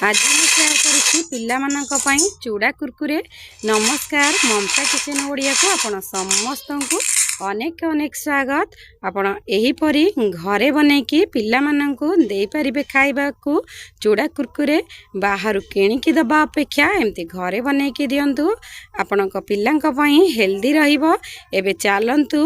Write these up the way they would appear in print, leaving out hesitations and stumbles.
आज मैं शेयर करुच्ची पिलामानंक पई चूड़ा कुरकुरे। नमस्कार, ममता किचन ओडिया को आपण समस्त को अनेक अनेक स्वागत। आपण एहीपरी घरे बनैकी पिलामानंकु देई परिबे खाइबा को चूड़ा कुरकुरे। बाहर किणिकी दबा अपेक्षा एमती घरे बनैकी दियंतु, आपणक पिलांक पई हेल्दी रहिबो। एबे चालंतु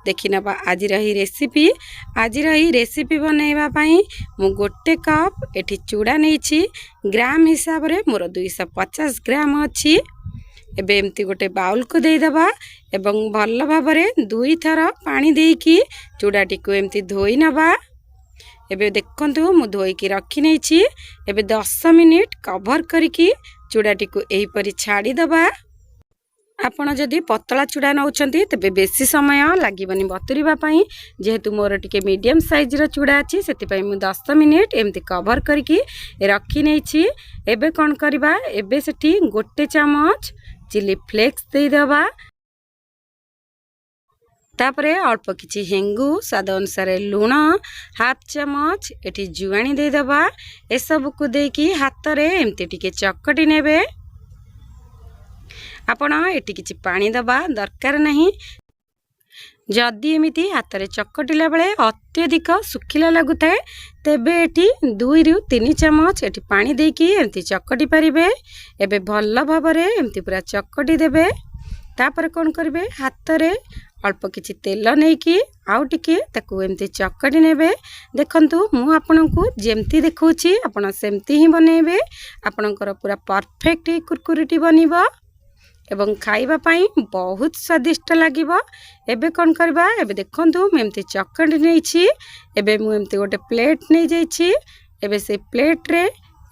देखि नबा आज रही रेसिपी। आज रही रेसिपी बनैबा पई मु गोटे कप एठी चूड़ा नेछि। ग्राम हिसाब रे मोर 250 ग्राम अछि। एबे एमती गोटे बाउल को देई दबा एवं भल भाबरे 2 थर पानी देकी चूड़ाटी को एमती धोई नबा। एबे देखंतु मु धोई की रखी नेछि। एबे 10 मिनिट कवर करके चूड़ाटी को एही परी छाड़ी दबा। आपण जदि पतला चूड़ा नौचंती तबे बेसी समय लागिबनी बतुरीबा पई। जेहेतु मोर टिके मीडियम साइज रो चूड़ा अछि सेति पई मु 10 मिनिट एमती कवर करके रखी नेछि। एबे कोन करबा, एबे सेठी गोटे चमच चिली फ्लेक्स देई दबा। तापरे अल्प किछि हेंगु, स्वाद अनुसार लूण, हाफ चमच एठी जुआणी देई दबा। ए सब को देकी हाथ रे एमती टिके चकटी नेबे। आपण एटी किछि पानी दबा दरकार नहीं। जदि एमिति हाथ रे चकटिला बेले अत्यधिक सुखिला लागुଥାଏ तेबे एटी 2 रु 3 चमच एटी पानी देकी एमती चकटी परिबे। एबे भल भाबरे एमती पूरा चकटी देबे। तापर कोन करबे, हाथ रे अल्प किछि तेल नेकी आउ टिके ताकू एमती चकटी नेबे। देखंतु मु आपनकू जेमती देखौछि आपण सेमती ही बनेबे। आपनकर पूरा परफेक्ट कुरकुरीटी बनिबो एवं खाइबा पाई बहुत स्वादिष्ट लागिबो। एबे कोन करबा, एबे देखंतु मैं एमती चकटी नेछि। एबे मु एमती गोटे प्लेट नै जाइछि। एबे से प्लेट रे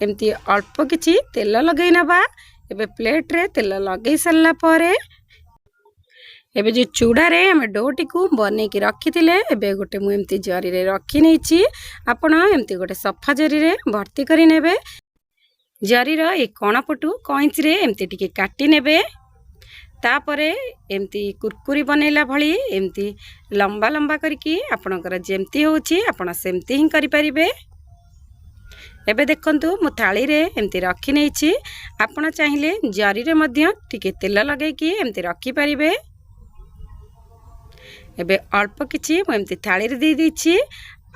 एमती अल्प किछि तेल लगै नबा। एबे प्लेट रे तेल लगै सल्ला परे एबे जे चूड़ा रे हम डोटी को बने की रखिथिले एबे गोटे मु एमती जरी रे रखी नेछि। आपण एमती गोटे सफा जरी रे भर्ती करी नेबे। जरी रो ए कोण पटु कइंच रे एमती टिके काटी नेबे। तापरे एमती कुरकुरी बनैला भली एमती लंबा लंबा करके आपणकर जेमती होछि आपण सेमती ही करि परिबे। एबे देखंतु मु थाली रे एमती रखी नेछि। आपण चाहिले जरी रे मध्य टिके तेल लगै की एमती रखी परिबे। एबे अल्प किछि मु एमती थाली रे दे दिछि,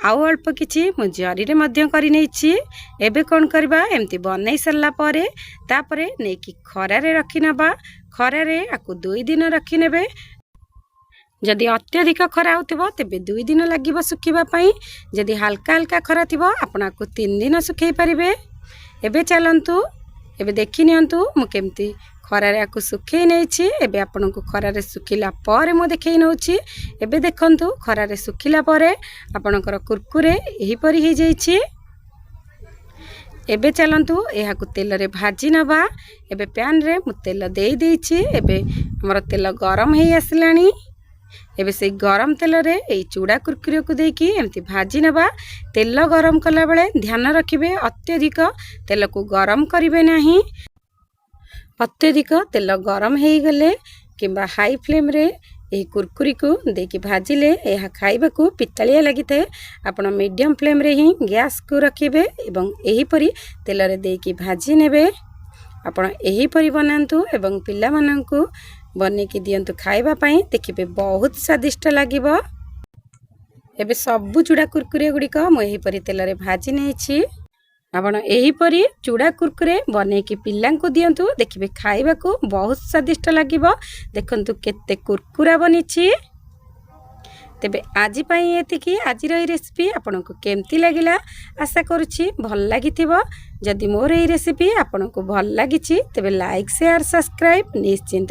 आउ अल्प किछि मु जरी रे मध्य करि नेछि। एबे कोन करबा, एमती बनै सल्ला परे तापरे नेकी खरा रे रखि नबा। खरा रे आकु 2 दिन रखि नेबे। जदि अत्यधिक खरा होतिबो तेबे 2 दिन लागिबो सुखिबा पई। जदि हल्का हल्का खरा थिबो आपण आकु 3 दिन सुखै परिबे। एबे चलंतु एबे देखि नियंतु मु केमती खरा रे आकु सुखै नेछि। एबे आपनको खरा रे सुखिला परे मु देखै नउछि। एबे देखंतु खरा रे सुखिला परे आपनकर कुरकुरे एही परी हे जाइछि। एबे चलंतु एहा को तेल रे भाजी नबा। एबे पैन रे मु तेल देई देछि। एबे हमर तेल गरम हे आसलानी। एबे से गरम तेल रे ए चूड़ा कुरकुरे को देकी एमती भाजी नबा। तेल गरम कला बेले ध्यान रखिबे अत्यधिक तेल को गरम करिवे नाही। अत्यधिक तेल गरम हे गले किबा हाई फ्लेम रे ए कुरकुरी को देकी भाजिले यह खाइबा को पितालिया लगी थे। आपण मीडियम फ्लेम रे ही गैस को रखिबे एवं एही परी तेल रे देकी भाजी नेबे। आपण एही परी बनांतु एवं पिला मानंकु बने की दियंतु खाइबा पई। देखिबे बहुत स्वादिष्ट लागिबो। एबे सब चूड़ा कुरकुरे गुडी को म एही परी तेल रे भाजी नेछि। आपण एही परी चूड़ा कुरकुरे बने की पिल्लां को दियंतु। देखिबे खाइबा को बहुत स्वादिष्ट लागिबो। देखंतु केते कुरकुरा बनिछि। तेबे आजि पई एतिकी आज रही रेसिपी आपनको केमती लागिला आशा करूछि भल लागिथिबो। जदि मोर एही रेसिपी आपनको भल लागिछि तेबे लाइक शेयर सब्सक्राइब निश्चिंत